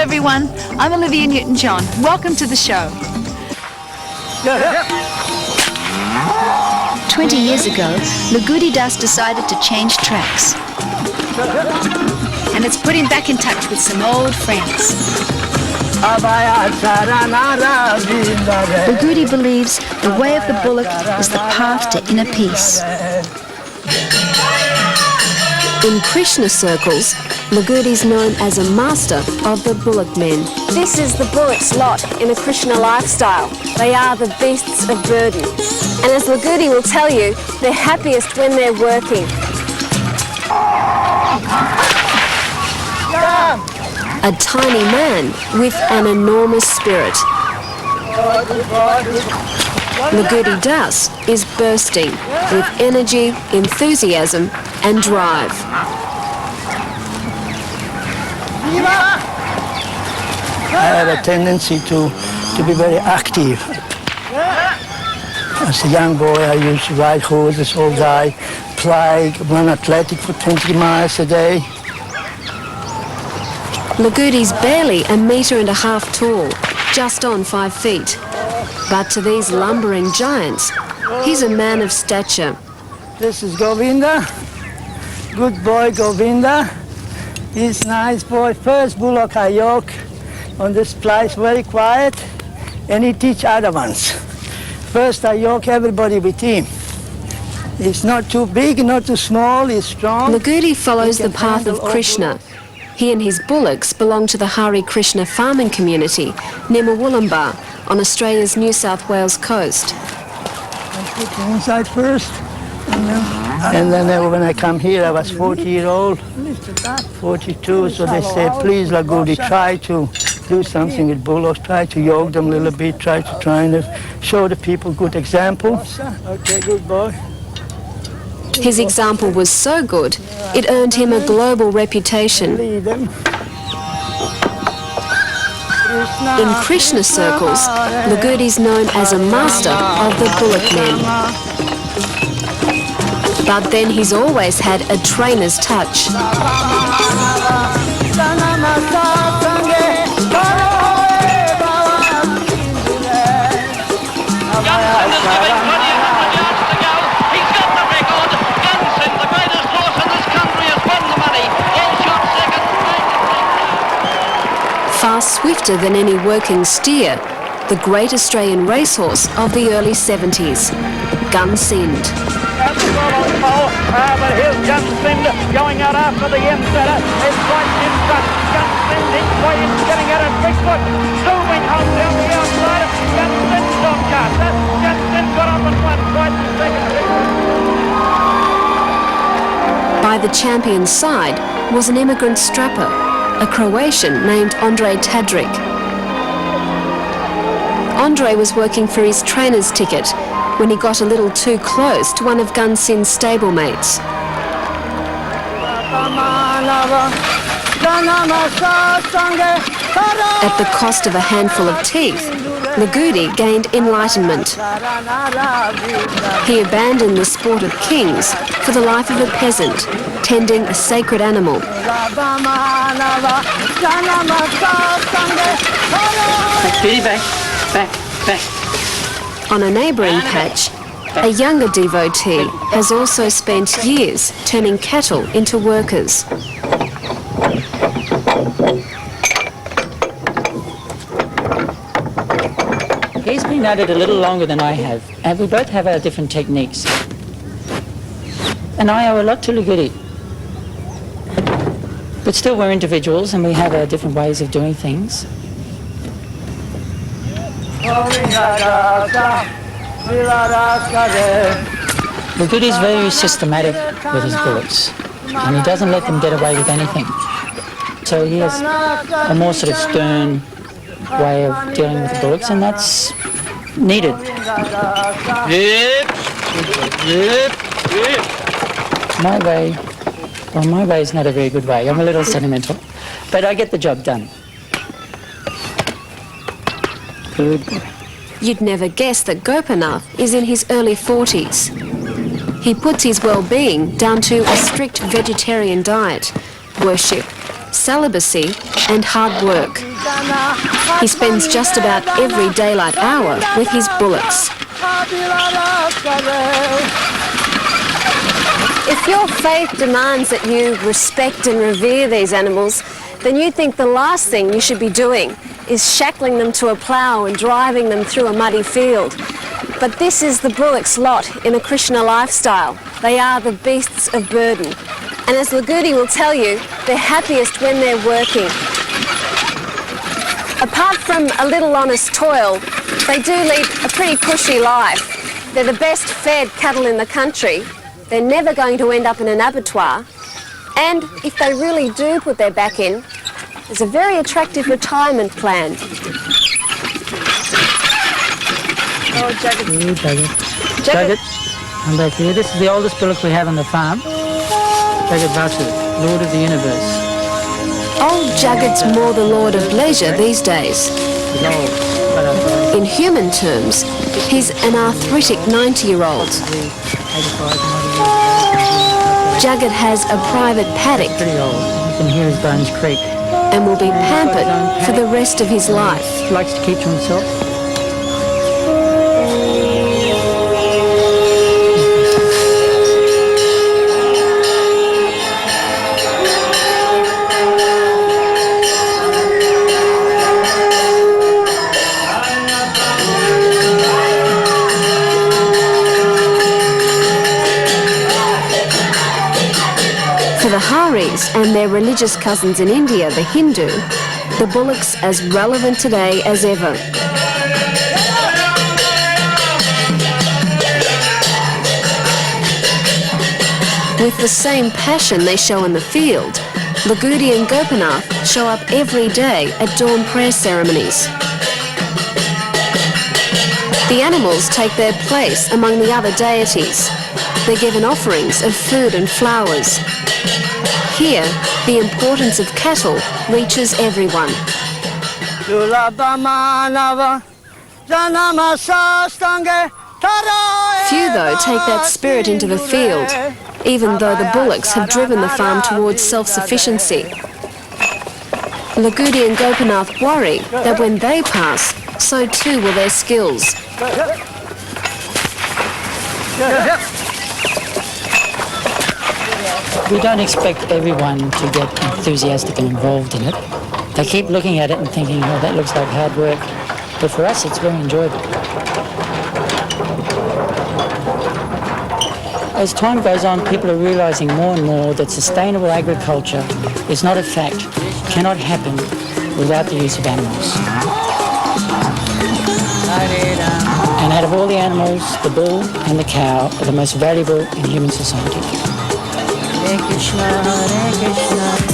everyone. I'm Oliva Newton-John. Welcome to the show. 20 years ago, Lagudi Das decided to change tracks. And it's put him back in touch with some old friends. Lagudi believes the way of the Bullock is the path to inner peace. In Krishna circles, Lagudi is known as a master of the Bullock Men. This is the Bullock's lot in a Krishna lifestyle. They are the beasts of burden. And as Lagudi will tell you, they're happiest when they're working. A tiny man with an enormous spirit. Lagudi Das is bursting with energy, enthusiasm and drive. I have a tendency to be very active. As a young boy, I used to ride horses all day, play, run athletic for 20 miles a day. Lagudi's barely 1.5 meters tall, just on 5 feet. But to these lumbering giants, he's a man of stature. This is Govinda. Good boy, Govinda. He's nice boy. First Bullock I yoke on this place, very quiet, and he teach other ones. First I yoke everybody with him. He's not too big, not too small, he's strong. Lagudi follows the path of Krishna. He and his bullocks belong to the Hare Krishna farming community near Wollongbar on Australia's New South Wales coast. I put the inside first, and then when I come here, I was 40-year-old, 42, so they said, please Lagudi, try to do something with bullocks, try to yoke them a little bit, try to show the people good example. Okay, good boy. His example was so good, it earned him a global reputation. In Krishna circles, Lagudi is known as a master of the Bullock Men. But then he's always had a trainer's touch. Far swifter than any working steer, the great Australian racehorse of the early 70s, Gunsind. But here's Gunsind going out after the insetter. It's right in front. Gunsind in, getting at it. Bigfoot zooming home down the outside. Gunsind's on cast. Gunsind got up and won right in second. By the champion's side was an immigrant strapper, a Croatian named Andre Tadrik. Andre was working for his trainer's ticket when he got a little too close to one of Gunsind's stablemates. At the cost of a handful of teeth, Lagudi gained enlightenment. He abandoned the sport of kings for the life of a peasant, tending a sacred animal. Back. On a neighbouring patch, a younger devotee has also spent years turning cattle into workers. He's been at it a little longer than I have, and we both have our different techniques. And I owe a lot to Lagudi. But still we're individuals and we have our different ways of doing things. Lagudi is very systematic with his bullocks, and he doesn't let them get away with anything. So he has a more sort of stern way of dealing with the bullocks, and that's needed. My way is not a very good way. I'm a little sentimental, but I get the job done. Good boy. You'd never guess that Gopinath is in his early 40s. He puts his well-being down to a strict vegetarian diet, worship, celibacy, and hard work. He spends just about every daylight hour with his bullocks. If your faith demands that you respect and revere these animals, then you think the last thing you should be doing is shackling them to a plough and driving them through a muddy field. But this is the bullock's lot in a Krishna lifestyle. They are the beasts of burden. And as Lagudi will tell you, they're happiest when they're working. Apart from a little honest toil, they do lead a pretty cushy life. They're the best fed cattle in the country. They're never going to end up in an abattoir. And if they really do put their back in, there's a very attractive retirement plan. Oh, Jagat. Jagat, I'm back here. This is the oldest bullock we have on the farm. Jagat Vasu, Lord of the Universe. Old Jagat's more the lord of leisure these days. He's old. In human terms, he's an arthritic 90-year-old. Jagat has a private paddock. Pretty old. You can hear his bones creak. And will be pampered for the rest of his life. He likes to keep to himself. For the Haris and their religious cousins in India, the Hindu, the bullock's as relevant today as ever. With the same passion they show in the field, Lagudi and Gopinath show up every day at dawn prayer ceremonies. The animals take their place among the other deities. They're given offerings of food and flowers. Here, the importance of cattle reaches everyone. Few, though, take that spirit into the field, even though the bullocks have driven the farm towards self-sufficiency. Lagudi and Gopinath worry that when they pass, so too will their skills. We don't expect everyone to get enthusiastic and involved in it. They keep looking at it and thinking, oh, that looks like hard work. But for us, it's very enjoyable. As time goes on, people are realizing more and more that sustainable agriculture is not a fact, cannot happen without the use of animals. And out of all the animals, the bull and the cow are the most valuable in human society. Hare Krishna, Hare Krishna.